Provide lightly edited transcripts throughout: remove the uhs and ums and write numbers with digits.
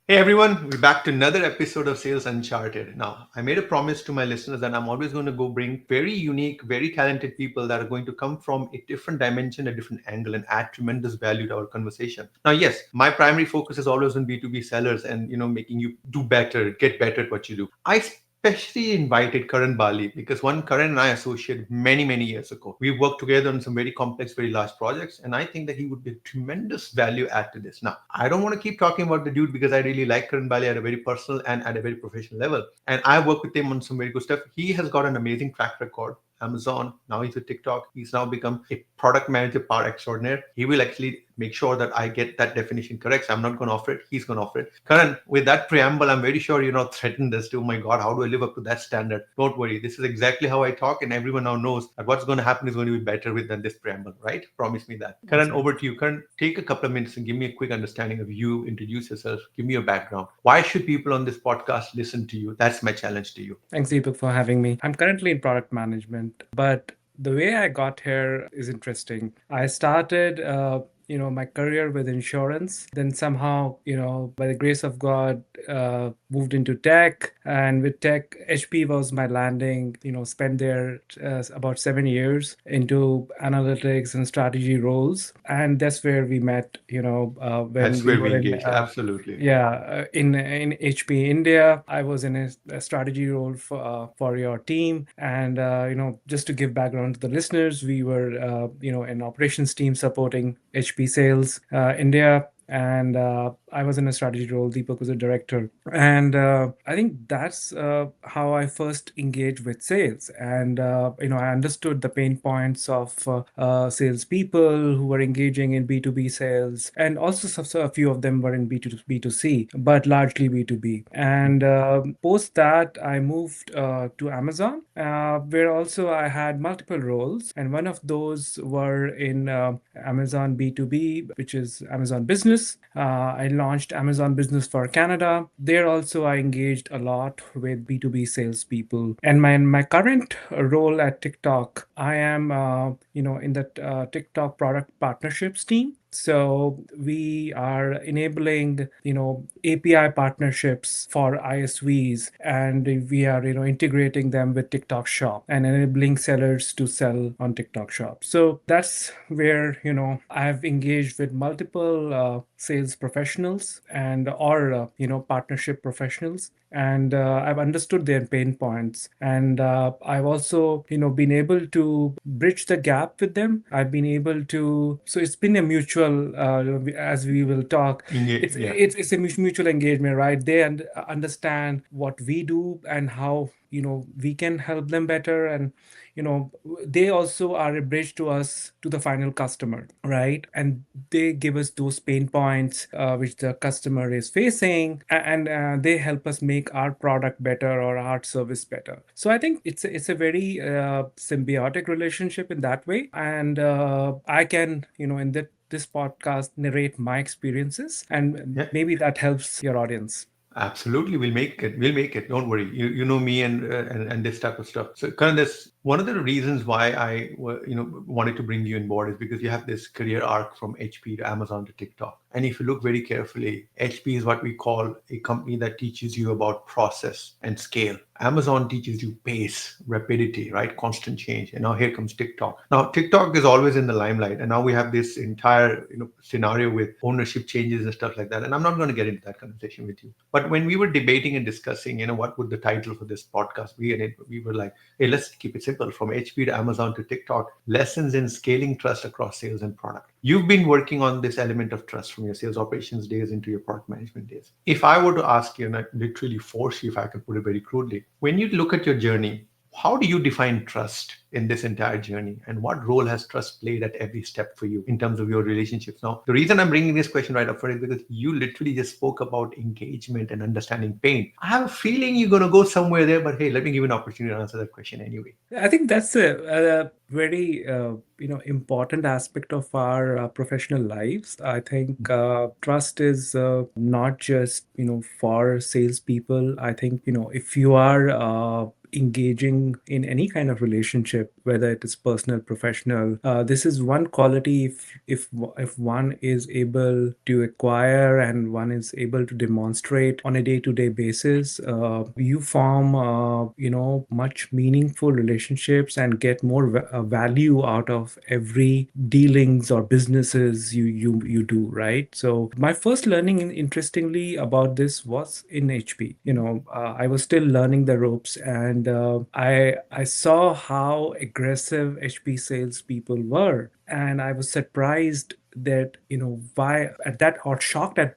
Hey everyone, we're back to another episode of Sales Uncharted. Now, I made a promise to my listeners that I'm always going to go bring very unique, very talented people that are going to come from a different dimension, a different angle, and add tremendous value to our conversation. Now, yes, my primary focus is always on B2B sellers and making you do better, get better at what you do. I especially invited Karan Bali because one Karan and I associated many years ago. We worked together on some very complex, very large projects, and I think that he would be a tremendous value add to this. Now, I don't want to keep talking about the dude because I really like Karan Bali at a very personal and at a very professional level, and I work with him on some very good stuff. He has got an amazing track record. Amazon. Now he's with TikTok. He's now become a product manager par extraordinaire. He will actually make sure that I get that definition correct. So I'm not going to offer it. He's going to offer it. Karan, with that preamble, I'm very sure you're not threatened as to, oh my God, how do I live up to that standard? Don't worry. This is exactly how I talk. And everyone now knows that what's going to happen is going to be better with than this preamble, right? Promise me that. Karan, Awesome. over to you. Karan, take a couple of minutes and give me a quick understanding of you. Introduce yourself. Give me your background. Why should people on this podcast listen to you? That's my challenge to you. Thanks, Deepak, for having me. I'm currently in product management, but the way I got here is interesting. I started, my career with insurance. Then somehow, by the grace of God, moved into tech. And with tech, HP was my landing. Spent there about 7 years into analytics and strategy roles, and that's where we met. When That's we where were we in. engaged. Absolutely. Yeah, in HP India, I was in a strategy role for your team, and just to give background to the listeners, we were an operations team supporting HP Sales India, and I was in a strategy role. Deepak was a director, and I think that's how I first engaged with sales, and I understood the pain points of salespeople who were engaging in B2B sales, and also so a few of them were in B2C, but largely B2B. And post that, I moved to Amazon, where also I had multiple roles, and one of those were in Amazon B2B, which is Amazon Business. I launched Amazon Business for Canada. There also I engaged a lot with B2B salespeople. And my current role at TikTok, I am in the TikTok product partnerships team. So we are enabling, API partnerships for ISVs, and we are, integrating them with TikTok Shop and enabling sellers to sell on TikTok Shop. So that's where, I've engaged with multiple sales professionals and or partnership professionals, and I've understood their pain points, and I've also been able to bridge the gap with them. I've been able to, so it's been a mutual, as we will talk, Engage. it's Yeah. it's a mutual engagement, right? They understand what we do and how we can help them better, and you know they also are a bridge to us, to the final customer, right? And they give us those pain points which the customer is facing, and they help us make our product better or our service better. So I think it's a very symbiotic relationship in that way, and I can, in this podcast, narrate my experiences, and Yeah. maybe that helps your audience. Absolutely, we'll make it. We'll make it. Don't worry. You know me and this type of stuff. So, Karan, that's one of the reasons why wanted to bring you on board is because you have this career arc from HP to Amazon to TikTok. And if you look very carefully, HP is what we call a company that teaches you about process and scale. Amazon teaches you pace, rapidity, right? Constant change. And now here comes TikTok. Now TikTok is always in the limelight, and now we have this entire scenario with ownership changes and stuff like that. And I'm not going to get into that conversation with you. But when we were debating and discussing, what would the title for this podcast be, and we were like, hey, let's keep it simple: from HP to Amazon to TikTok, lessons in scaling trust across sales and product. You've been working on this element of trust from your sales operations days into your product management days. If I were to ask you, and I literally force you, if I could put it very crudely, when you look at your journey, how do you define trust in this entire journey? And what role has trust played at every step for you in terms of your relationships? Now, the reason I'm bringing this question right up front is because you literally just spoke about engagement and understanding pain. I have a feeling you're going to go somewhere there, but hey, let me give you an opportunity to answer that question anyway. I think that's a very important aspect of our professional lives. I think trust is not just for salespeople. I think if you are engaging in any kind of relationship whether it is personal, professional. This is one quality if one is able to acquire and one is able to demonstrate on a day-to-day basis, you form much meaningful relationships and get more value out of every dealings or businesses you do, right? So my first learning, interestingly, about this was in HP. I was still learning the ropes, and I saw how aggressive HP salespeople were, and I was surprised that why at that, or shocked at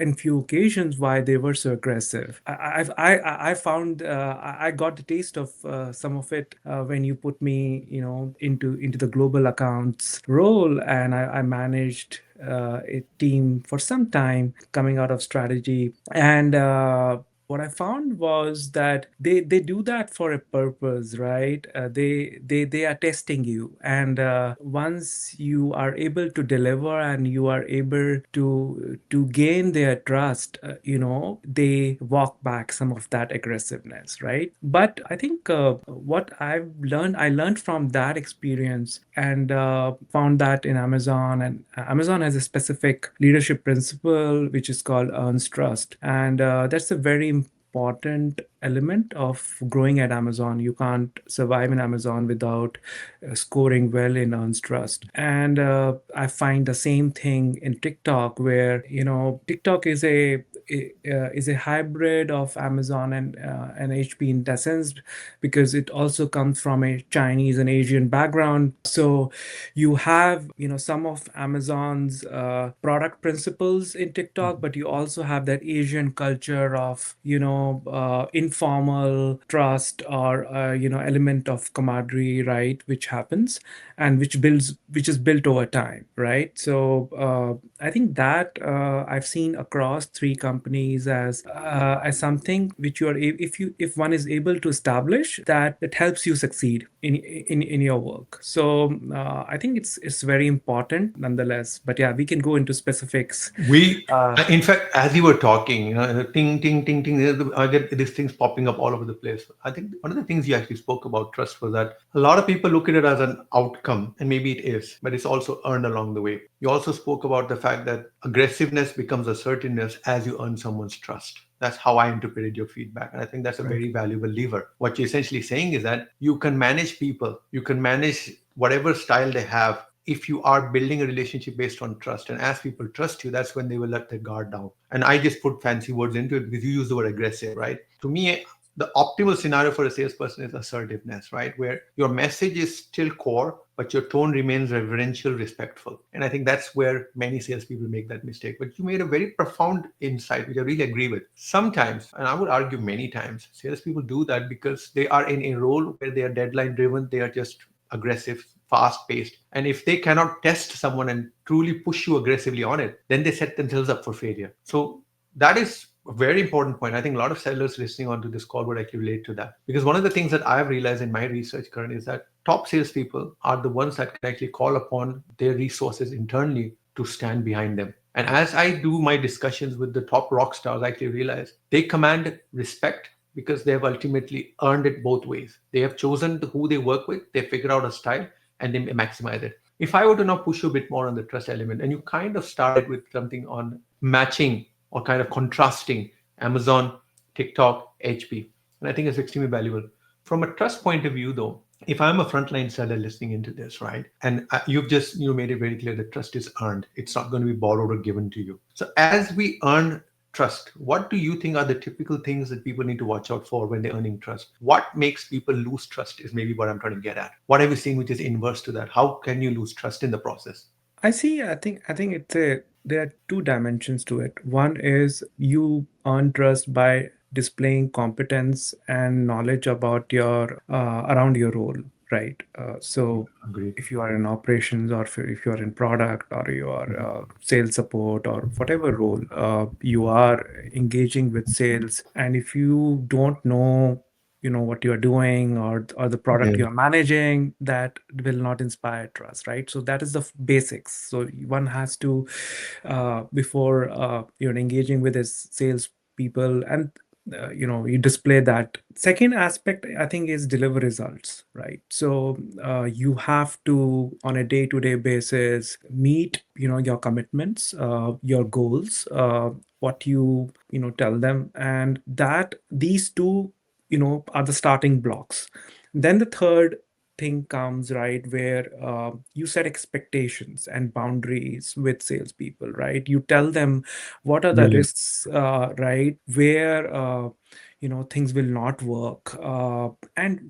in few occasions why they were so aggressive. I found I got the taste of some of it when you put me into the global accounts role, and I managed a team for some time coming out of strategy. And what I found was that they do that for a purpose, right? They are testing you, and once you are able to deliver and you are able to gain their trust, they walk back some of that aggressiveness, right? But I think what I learned from that experience, and found that in Amazon, and Amazon has a specific leadership principle which is called earns trust, and that's a very important element of growing at Amazon. You can't survive in Amazon without scoring well in earns trust. And I find the same thing in TikTok, where TikTok is a hybrid of Amazon and HP in that sense, because it also comes from a Chinese and Asian background. So you have some of Amazon's product principles in TikTok, but you also have that Asian culture of informal trust, or element of camaraderie, right, which happens and which is built over time, right? So I think that I've seen across three companies as something which if one is able to establish that, it helps you succeed in your work. So I think it's very important nonetheless. But yeah, we can go into specifics. We, Uh, in fact, as you were talking, the ting, ting, ting, ting, I get these things popping up all over the place. I think one of the things you actually spoke about trust was that a lot of people look at it as an outcome, and maybe it is, but it's also earned along the way. You also spoke about the fact that aggressiveness becomes assertiveness as you earn someone's trust. That's how I interpreted your feedback. And I think that's a right. very valuable lever. What you're essentially saying is that you can manage people, you can manage whatever style they have, if you are building a relationship based on trust. And as people trust you, that's when they will let their guard down. And I just put fancy words into it because you use the word aggressive, right? To me, the optimal scenario for a salesperson is assertiveness, right? Where your message is still core, but your tone remains reverential, respectful. And I think that's where many salespeople make that mistake. But you made a very profound insight, which I really agree with. Sometimes, and I would argue many times, salespeople do that because they are in a role where they are deadline driven, they are just aggressive, fast paced. And if they cannot test someone and truly push you aggressively on it, then they set themselves up for failure. So that is a very important point. I think a lot of sellers listening onto this call would actually relate to that. Because one of the things that I've realized in my research, Karan, is that top salespeople are the ones that can actually call upon their resources internally to stand behind them. And as I do my discussions with the top rock stars, I actually realize they command respect because they have ultimately earned it both ways. They have chosen who they work with, they figure out a style, and they maximize it. If I were to now push you a bit more on the trust element, and you kind of started with something on matching or kind of contrasting Amazon, TikTok, HP, and I think it's extremely valuable. From a trust point of view, though, if I'm a frontline seller listening into this, right, and you've just made it very clear that trust is earned, it's not going to be borrowed or given to you. So as we earn trust, what do you think are the typical things that people need to watch out for when they're earning trust? What makes people lose trust is maybe what I'm trying to get at. What have you seen which is inverse to that? How can you lose trust in the process? I see. I think there are two dimensions to it. One is you earn trust by displaying competence and knowledge about your around your role, right? So Agreed. if you are in operations, or if you are in product, or you are Mhm. sales support, or whatever role you are engaging with sales, and if you don't know what you are doing, or the product Yeah. you are managing, that will not inspire trust, right? So that is the basics. So one has to before you're engaging with his sales people, and you display that. Second aspect, I think, is deliver results, right? So you have to, on a day-to-day basis, meet your commitments, your goals, what you tell them, and that these two are the starting blocks. Then the third thing comes, right, where you set expectations and boundaries with salespeople, right? You tell them what are the Brilliant. risks, right, where things will not work, and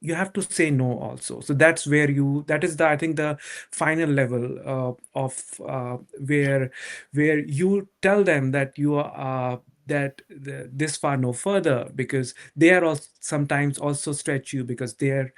you have to say no also. So that is the, I think, the final level of where you tell them that you are this far no further, because they are also sometimes also stretch you, because their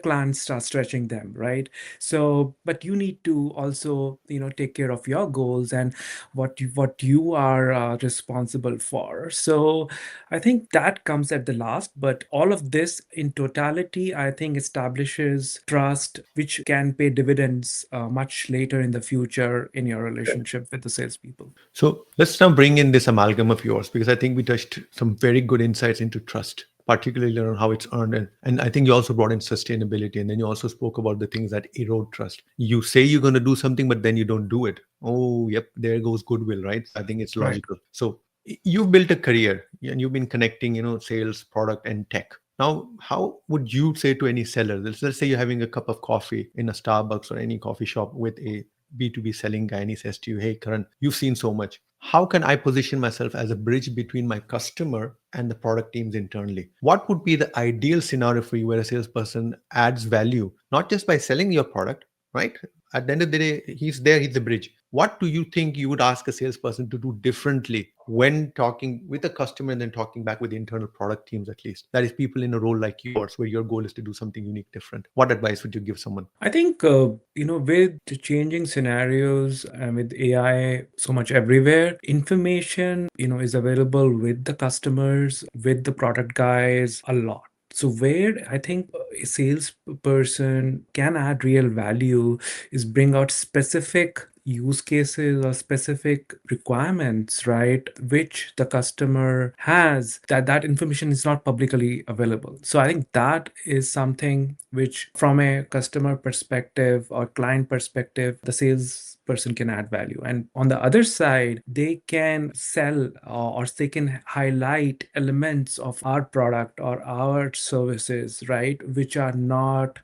clients start stretching them, right? So but you need to also take care of your goals and what you are responsible for. So I think that comes at the last, but all of this in totality, I think, establishes trust, which can pay dividends much later in the future in your relationship with the salespeople. So let's now bring in this amalgam of yours, because I think we touched some very good insights into trust, particularly on how it's earned. And I think you also brought in sustainability. And then you also spoke about the things that erode trust. You say you're going to do something, but then you don't do it. Oh, yep, there goes goodwill, right? So I think it's Right. logical. So you've built a career and you've been connecting, sales, product, and tech. Now, how would you say to any seller, let's say you're having a cup of coffee in a Starbucks or any coffee shop with a B2B selling guy, and he says to you, "Hey, Karan, you've seen so much. How can I position myself as a bridge between my customer and the product teams internally?" What would be the ideal scenario for you where a salesperson adds value, not just by selling your product, right? At the end of the day, he's there, he's the bridge. What do you think you would ask a salesperson to do differently when talking with a customer and then talking back with the internal product teams, at least? That is, people in a role like yours, where your goal is to do something unique, different. What advice would you give someone? I think, with the changing scenarios and with AI so much everywhere, information, is available with the customers, with the product guys a lot. So where I think a salesperson can add real value is bring out specific use cases or specific requirements, right, which the customer has, that information is not publicly available. So I think that is something which, from a customer perspective or client perspective, the sales person can add value. And on the other side, they can sell, or they can highlight elements of our product or our services, right, which are not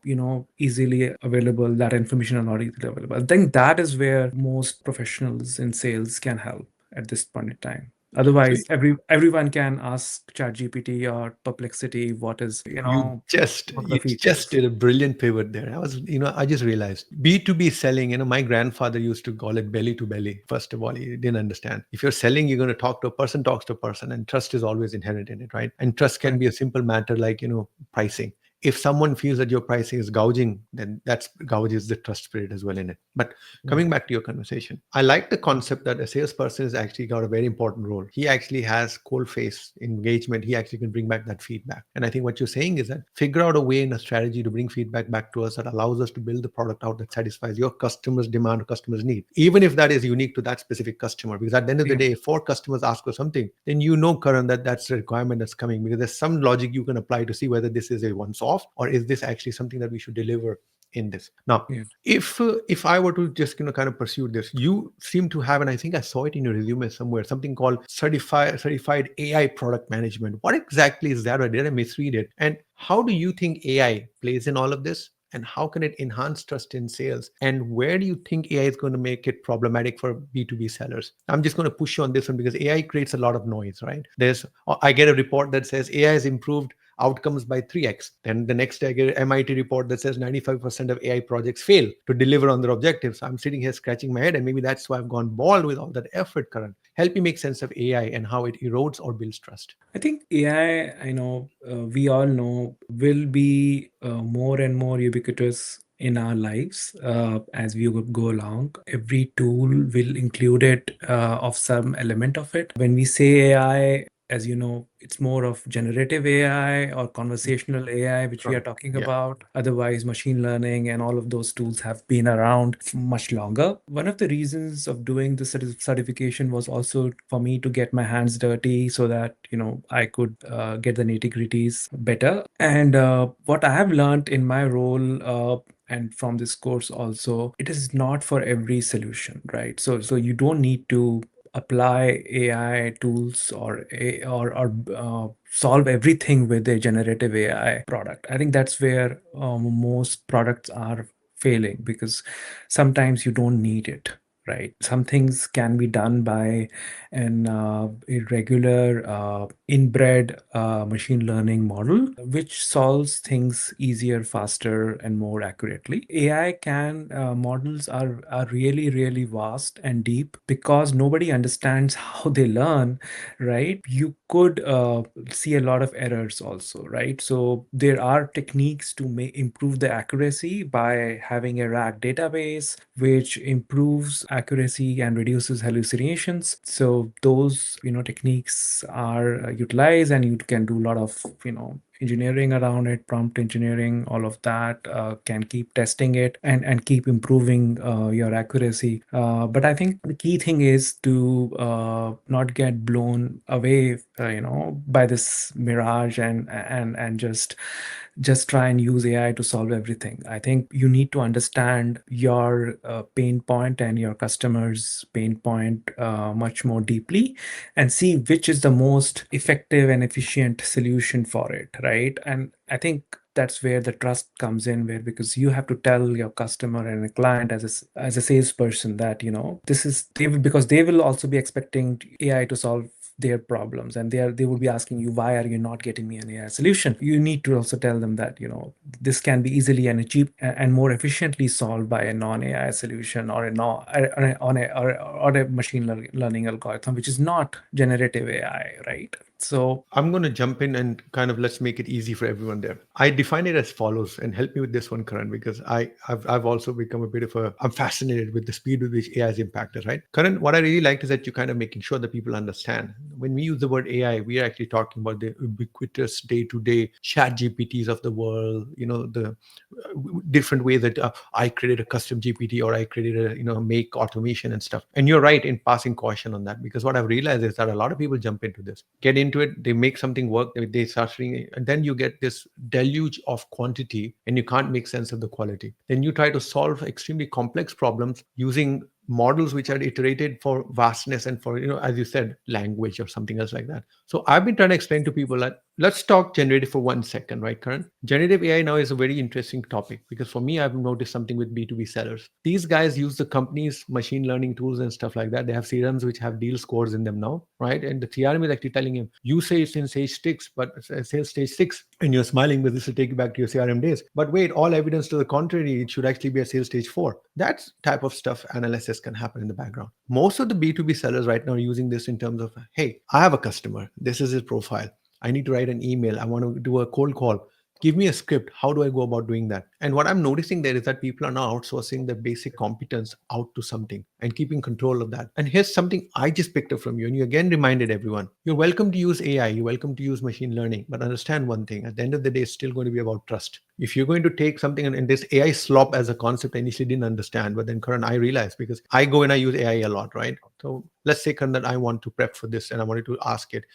easily available. That information are not easily available. I think that is where most professionals in sales can help at this point in time. So Otherwise, everyone can ask ChatGPT or Perplexity what is you just what are the you just features. did a brilliant pivot there. I just realized B2B selling, my grandfather used to call it belly to belly. First of all, he didn't understand. If you're selling, you're going to talk to a person, talks to a person, and trust is always inherent in it, right? And trust can Right. be a simple matter like, pricing. If someone feels that your pricing is gouging, then that's gouges the trust spirit as well in it. But Yeah. coming back to your conversation, I like the concept that a salesperson has actually got a very important role. He actually has cold face engagement. He actually can bring back that feedback. And I think what you're saying is that figure out a way and a strategy to bring feedback back to us that allows us to build the product out that satisfies your customer's demand or customer's need, even if that is unique to that specific customer. Because at the end of the Yeah. day, if four customers ask for something, then Karan, that that's the requirement that's coming, because there's some logic you can apply to see whether this is a once off or is this actually something that we should deliver in this. Now, Yeah. if I were to just kind of pursue this, you seem to have, and I think I saw it in your resume somewhere, something called certified AI product management. What exactly is that, or did I misread it? And how do you think AI plays in all of this? And how can it enhance trust in sales? And where do you think AI is going to make it problematic for B2B sellers? I'm just going to push you on this one because AI creates a lot of noise, right? I get a report that says AI has improved outcomes by 3x. Then the next day, I get an MIT report that says 95% of AI projects fail to deliver on their objectives. I'm sitting here scratching my head, and maybe that's why I've gone bald with all that effort, Karan. Help me make sense of AI and how it erodes or builds trust. I think AI, we all know, will be more and more ubiquitous in our lives as we go along. Every tool will include it of some element of it. When we say AI, as you know, it's more of generative AI or conversational AI, which we are Correct. talking Yeah. about. Otherwise, machine learning and all of those tools have been around much longer. One of the reasons of doing the certification was also for me to get my hands dirty so that, I could get the nitty gritties better. And what I have learned in my role, and from this course also, it is not for every solution, right? So you don't need to apply AI tools or solve everything with a generative AI product. I think that's where most products are failing, because sometimes you don't need it. Right. Some things can be done by a regular inbred machine learning model, which solves things easier, faster, and more accurately. AI can models are really, really vast and deep because nobody understands how they learn, right? You could see a lot of errors also, right? So there are techniques to improve the accuracy by having a RAG database, which improves accuracy and reduces hallucinations. So those, techniques are utilized, and you can do a lot of, engineering around it, prompt engineering, all of that, can keep testing it and keep improving your accuracy. But I think the key thing is to not get blown away, by this mirage and just try and use AI to solve everything. I think you need to understand your pain point and your customer's pain point much more deeply, and see which is the most effective and efficient solution for it, right? And I think that's where the trust comes in, where because you have to tell your customer and a client as a salesperson that, this is they will, because they will also be expecting AI to solve their problems, and they will be asking you, why are you not getting me an AI solution? You need to also tell them that, this can be easily and cheap and more efficiently solved by a non-AI solution, or a non or a machine learning algorithm, which is not generative AI, right? So I'm going to jump in and kind of let's make it easy for everyone there. I define it as follows, and help me with this one, Karan, because I've also become a bit of I'm fascinated with the speed with which AI has impacted, right? Karan, what I really liked is that you're kind of making sure that people understand. When we use the word AI, we are actually talking about the ubiquitous day-to-day chat GPTs of the world, the different ways that I created a custom GPT, or I created a make automation and stuff. And you're right in passing caution on that, because what I've realized is that a lot of people jump into this, get into it, they make something work, they start seeing it, and then you get this deluge of quantity, and you can't make sense of the quality. Then you try to solve extremely complex problems using models which are iterated for vastness and for, as you said, language or something else like that. So I've been trying to explain to people that let's talk generative for 1 second, right, Karan? Generative AI now is a very interesting topic, because for me, I've noticed something with B2B sellers. These guys use the company's machine learning tools and stuff like that. They have CRMs which have deal scores in them now, right? And the CRM is actually telling him, you say it's in stage 6, but it says stage 6, and you're smiling because this will take you back to your CRM days. But wait, all evidence to the contrary, it should actually be a sales stage 4. That type of stuff analysis can happen in the background. Most of the B2B sellers right now are using this in terms of, hey, I have a customer. This is his profile. I need to write an email. I want to do a cold call. Give me a script. How do I go about doing that? And what I'm noticing there is that people are now outsourcing their basic competence out to something and keeping control of that. And here's something I just picked up from you. And you again reminded everyone, you're welcome to use AI. You're welcome to use machine learning. But understand one thing, at the end of the day, it's still going to be about trust. If you're going to take something, and this AI slop as a concept, I initially didn't understand, but then Karan, I realized, because I go and I use AI a lot, right? So let's say, Karan, that I want to prep for this and I wanted to ask it,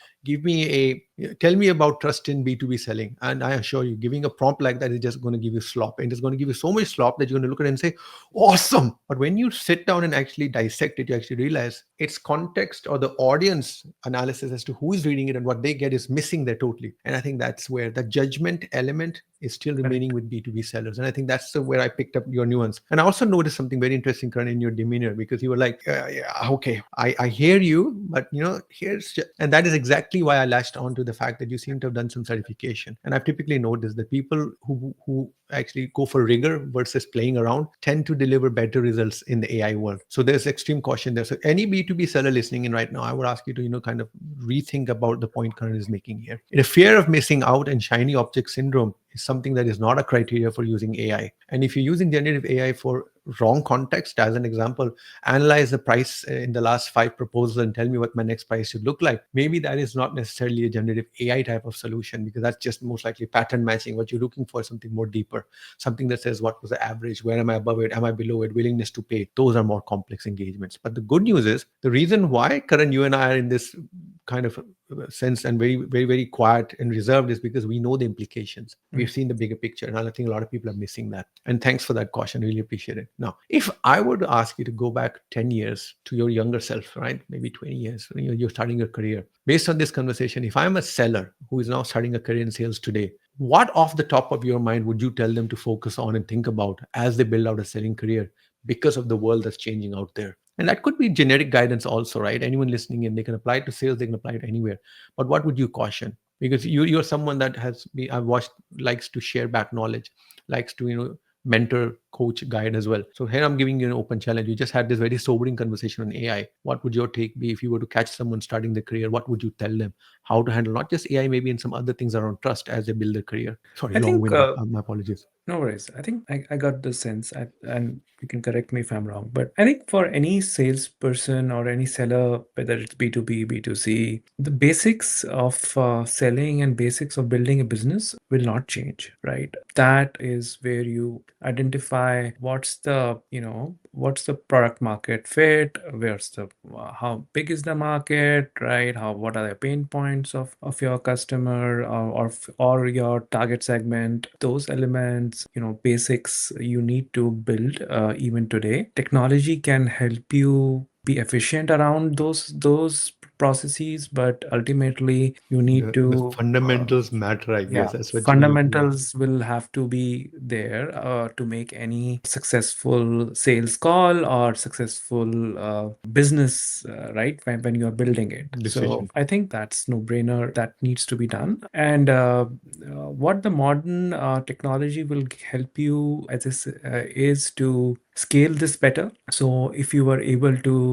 tell me about trust in B2B selling. And I assure you, giving a prompt like that is just going to give you slop. And it's going to give you so much slop that you're going to look at it and say, awesome. But when you sit down and actually dissect it, you actually realize its context or the audience analysis as to who is reading it and what they get is missing there totally. And I think that's where the judgment element is still remaining correct. with B2B sellers. And I think that's where I picked up your nuance. And I also noticed something very interesting, Karan, in your demeanor, because you were like, yeah, okay, I hear you, but and that is exactly why I latched on to the fact that you seem to have done some certification. And I've typically noticed that people who actually go for rigor versus playing around tend to deliver better results in the AI world. So there's extreme caution there. So any B2B seller listening in right now, I would ask you to, kind of rethink about the point Karan is making here. In a fear of missing out and shiny object syndrome is something that is not a criteria for using AI. And if you're using generative AI for wrong context. As an example, analyze the price in the last five proposals and tell me what my next price should look like. Maybe that is not necessarily a generative AI type of solution, because that's just most likely pattern matching. What you're looking for is something more deeper, something that says what was the average, where am I above it, am I below it, willingness to pay. Those are more complex engagements. But the good news is, the reason why, Karan, you and I are in this kind of sense and very, very, very quiet and reserved is because we know the implications. Mm. We've seen the bigger picture, and I think a lot of people are missing that. And thanks for that caution. Really appreciate it. Now, if I were to ask you to go back 10 years to your younger self, right? Maybe 20 years, when you're starting your career. Based on this conversation, if I'm a seller who is now starting a career in sales today, what off the top of your mind would you tell them to focus on and think about as they build out a selling career, because of the world that's changing out there? And that could be generic guidance also, right? Anyone listening in, they can apply it to sales, they can apply it anywhere. But what would you caution? Because you're someone that has been, I've watched, likes to share back knowledge, likes to, mentor, coach, guide as well. So here I'm giving you an open challenge. You just had this very sobering conversation on AI. What would your take be if you were to catch someone starting their career? What would you tell them how to handle not just AI, maybe in some other things around trust as they build their career? Sorry, I think long-winded. My apologies. no worries. I think I got the sense, and you can correct me if I'm wrong, but I think for any salesperson or any seller, whether it's B2B, B2C, the basics of selling and basics of building a business will not change, right? That is where you identify what's the product market fit, where's the how big is the market, right? What are the pain points of your customer, or your target segment? Those elements, basics you need to build even today. Technology can help you be efficient around those processes, but ultimately you need The to fundamentals matter, I yeah, guess. That's what you need to do. fundamentals will have to be there to make any successful sales call or successful business, right? When you are building it. So Decision. I think that's no brainer, that needs to be done. And what the modern technology will help you as is to scale this better. So if you were able to,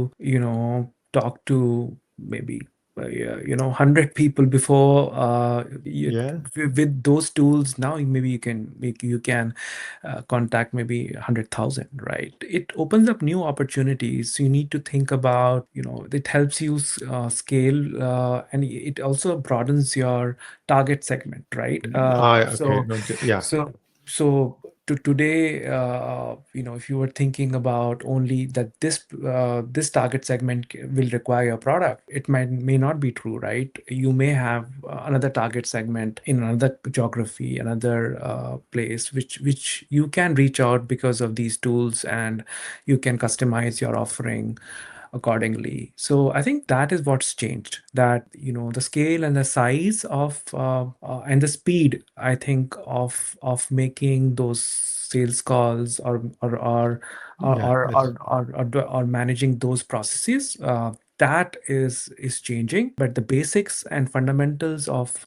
talk to maybe 100 people before, Yeah. with those tools now, maybe you can contact maybe 100,000, right? It opens up new opportunities. You need to think about, it helps you scale, and it also broadens your target segment, right? Okay. No, yeah. So so today, if you were thinking about only that this target segment will require a product, it may not be true, right? You may have another target segment in another geography, another place, which you can reach out because of these tools, and you can customize your offering accordingly. So I think that is what's changed, that the scale and the size of and the speed, I think, of making those sales calls, Yeah. That's or managing those processes, that is changing. But the basics and fundamentals of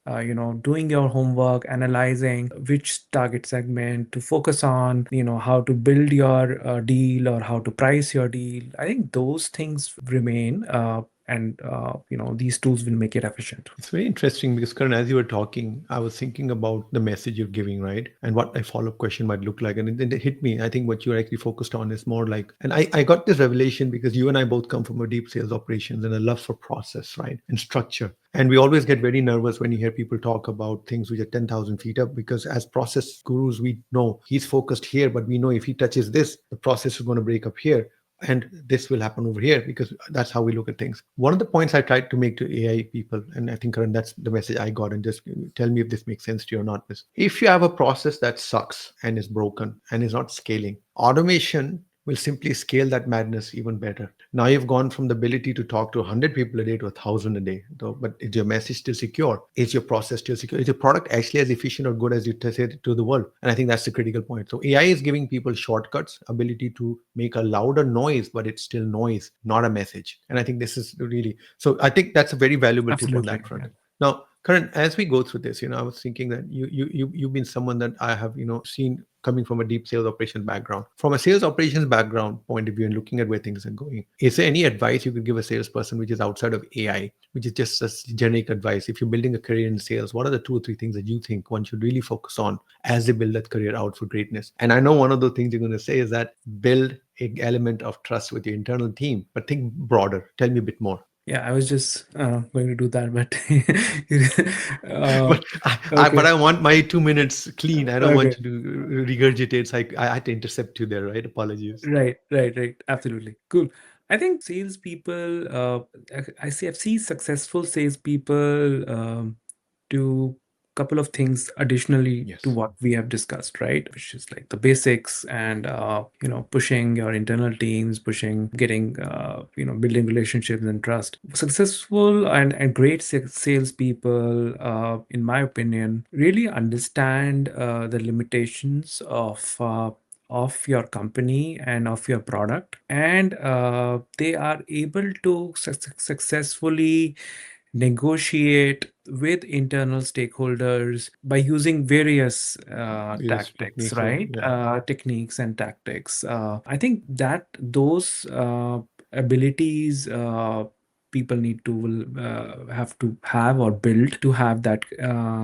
doing your homework, analyzing which target segment to focus on, how to build your deal or how to price your deal, I think those things remain, and these tools will make it efficient. It's very interesting because, Karan, as you were talking, I was thinking about the message you're giving, right? And what a follow-up question might look like. And then it hit me. I think what you're actually focused on is more like, and I got this revelation because you and I both come from a deep sales operations and a love for process, right? And structure. And we always get very nervous when you hear people talk about things which are 10,000 feet up, because as process gurus, we know he's focused here, but we know if he touches this, the process is going to break up here, and this will happen over here, because that's how we look at things. One of the points I tried to make to AI people, and I think, Karan, that's the message I got, and just tell me if this makes sense to you or not, is if you have a process that sucks and is broken and is not scaling, automation will simply scale that madness even better. Now you've gone from the ability to talk to 100 people a day to 1,000 a day, though, but is your message still secure? Is your process still secure? Is your product actually as efficient or good as you said it to the world? And I think that's the critical point. So AI is giving people shortcuts, ability to make a louder noise, but it's still noise, not a message. And I think this is really, so I think that's a very valuable tip on Absolutely. that front. Yeah. Now, Karan, as we go through this, I was thinking that you've been someone that I have, seen coming from a deep sales operations background. From a sales operations background point of view and looking at where things are going, is there any advice you could give a salesperson which is outside of AI, which is just generic advice? If you're building a career in sales, what are the two or three things that you think one should really focus on as they build that career out for greatness? And I know one of the things you're going to say is that build an element of trust with your internal team, but think broader. Tell me a bit more. Yeah, I was just going to do that, but uh, But okay, I want my 2 minutes clean. I don't okay. want you to regurgitate. So I had to intercept you there, right? Apologies. Right. Absolutely. Cool. I think salespeople, I've seen successful salespeople do couple of things additionally to Yes. what we have discussed, right? Which is like the basics and, pushing your internal teams, pushing, getting, building relationships and trust. Successful and great salespeople, in my opinion, really understand the limitations of your company and of your product, and they are able to successfully negotiate with internal stakeholders by using various Various tactics, techniques. right? Yeah. Techniques and tactics. I think that those abilities people need to have to have or build to have that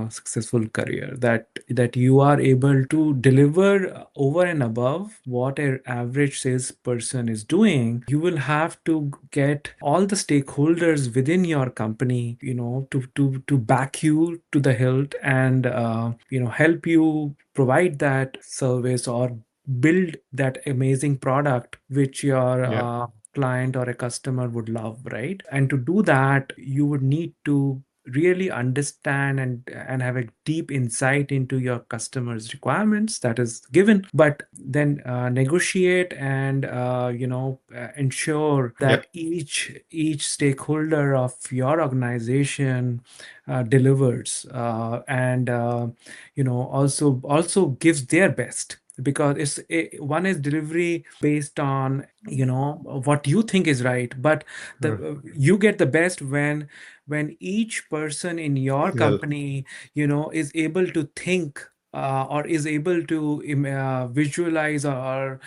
successful career, that you are able to deliver over and above what an average salesperson is doing. You will have to get all the stakeholders within your company, to back you to the hilt, and help you provide that service or build that amazing product which your Yeah. client or a customer would love, right? And to do that, you would need to really understand and have a deep insight into your customers requirements that is given, but then negotiate and ensure Yeah. that each stakeholder of your organization delivers, and also gives their best, because one is delivery based on what you think is right, but the Sure. you get the best when each person in your Well, company is able to think, or is able to visualize, or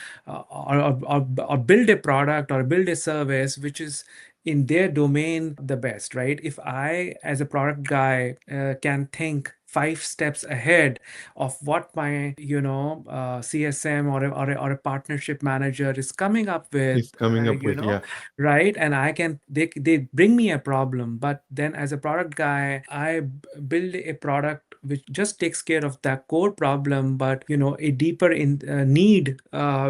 build a product or build a service which is in their domain the best, right? If I, as a product guy, can think 5 steps ahead of what my CSM or a partnership manager is coming up with, it's coming up with, yeah. right? And they bring me a problem, but then as a product guy, build a product which just takes care of that core problem, but a deeper in need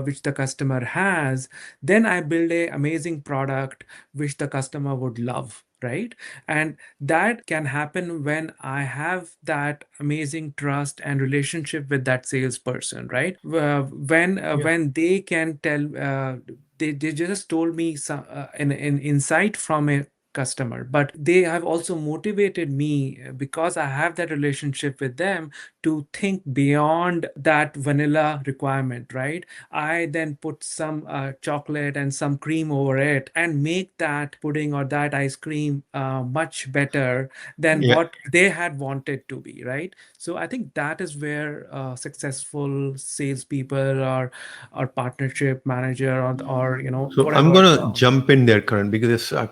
which the customer has. Then I build a amazing product which the customer would love, right? And that can happen when I have that amazing trust and relationship with that salesperson, right? Yeah. When they can tell, they just told me an insight from a customer, but they have also motivated me, because I have that relationship with them, to think beyond that vanilla requirement, right? I then put some chocolate and some cream over it and make that pudding or that ice cream much better than Yeah. what they had wanted to be, right? So I think that is where successful salespeople or partnership manager, or So I'm whatever. gonna jump in there, Karan, because it's a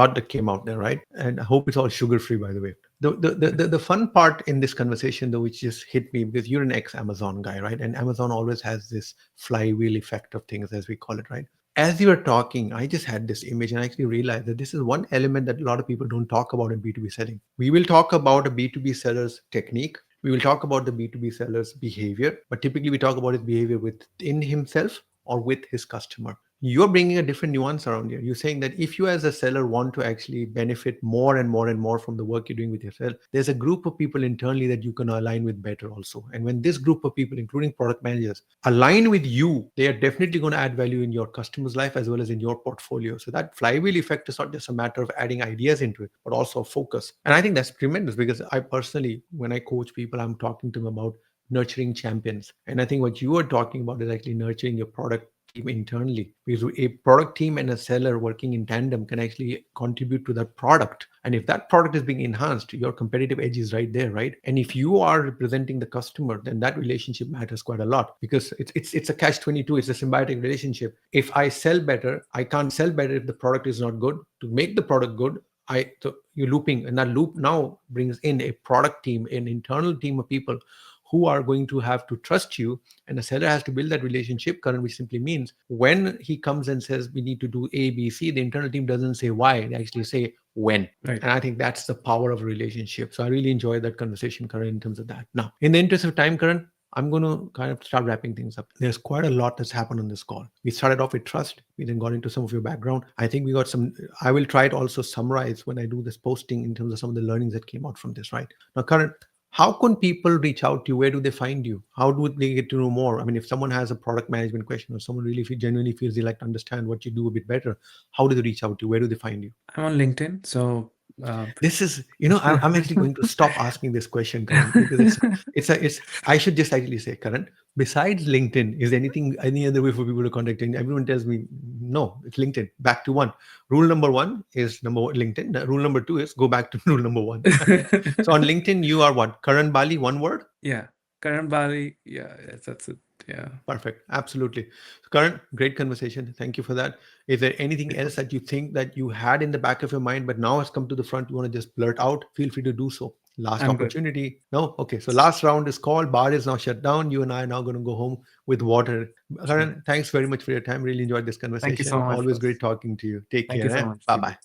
lot that came out there, right? And I hope it's all sugar free, by the way. The fun part in this conversation, though, which just hit me, because you're an ex Amazon guy, right? And Amazon always has this flywheel effect of things, as we call it, right? As you were talking, I just had this image and I actually realized that this is one element that a lot of people don't talk about in B2B selling. We will talk about a B2B seller's technique. We will talk about the B2B seller's behavior, but typically we talk about his behavior within himself or with his customer. You're bringing a different nuance around here. You're saying that if you as a seller want to actually benefit more and more and more from the work you're doing with yourself, there's a group of people internally that you can align with better also. And when this group of people, including product managers, align with you, they are definitely going to add value in your customer's life as well as in your portfolio. So that flywheel effect is not just a matter of adding ideas into it, but also focus. And I think that's tremendous, because I personally, when I coach people, I'm talking to them about nurturing champions. And I think what you are talking about is actually nurturing your product team internally, because a product team and a seller working in tandem can actually contribute to that product. And if that product is being enhanced, your competitive edge is right there, right? And if you are representing the customer, then that relationship matters quite a lot, because it's a catch 22. It's a symbiotic relationship. If I sell better, I can't sell better if the product is not good. To make the product good, so you're looping, and that loop now brings in a product team, an internal team of people who are going to have to trust you, and the seller has to build that relationship, Karan, which simply means when he comes and says we need to do A, B, C, the internal team doesn't say why, they actually say when. Right. And I think that's the power of a relationship. So I really enjoyed that conversation, Karan, in terms of that. Now, in the interest of time, Karan, I'm going to kind of start wrapping things up. There's quite a lot that's happened on this call. We started off with trust. We then got into some of your background. I think we got some, I will try to also summarize when I do this posting in terms of some of the learnings that came out from this, right? Now, Karan, how can people reach out to you? Where do they find you? How do they get to know more? I mean, if someone has a product management question, or someone really genuinely feels they like to understand what you do a bit better, how do they reach out to you? Where do they find you? I'm on LinkedIn, so uh, This is, I'm actually going to stop asking this question, Karan, because it's. I should just actually say, Karan, besides LinkedIn, is anything any other way for people to contact you? And everyone tells me, no, it's LinkedIn. Back to one. Rule number one is LinkedIn. Rule number two is go back to rule number one. So on LinkedIn, you are what? Karan Bali, one word. yeah, Karan Bali. Yeah, yes, that's it. Yeah. Perfect. Absolutely. So, Karan, great conversation. Thank you for that. Is there anything else that you think that you had in the back of your mind, but now has come to the front? You want to just blurt out? Feel free to do so. Last I'm good. opportunity. No? Okay. So last round is called. Bar is now shut down. You and I are now going to go home with water. Sure. Karan, thanks very much for your time. Really enjoyed this Thank you conversation. so much, Always boss. great talking to you. Take Thank you care. so Eh? much. Bye You bye.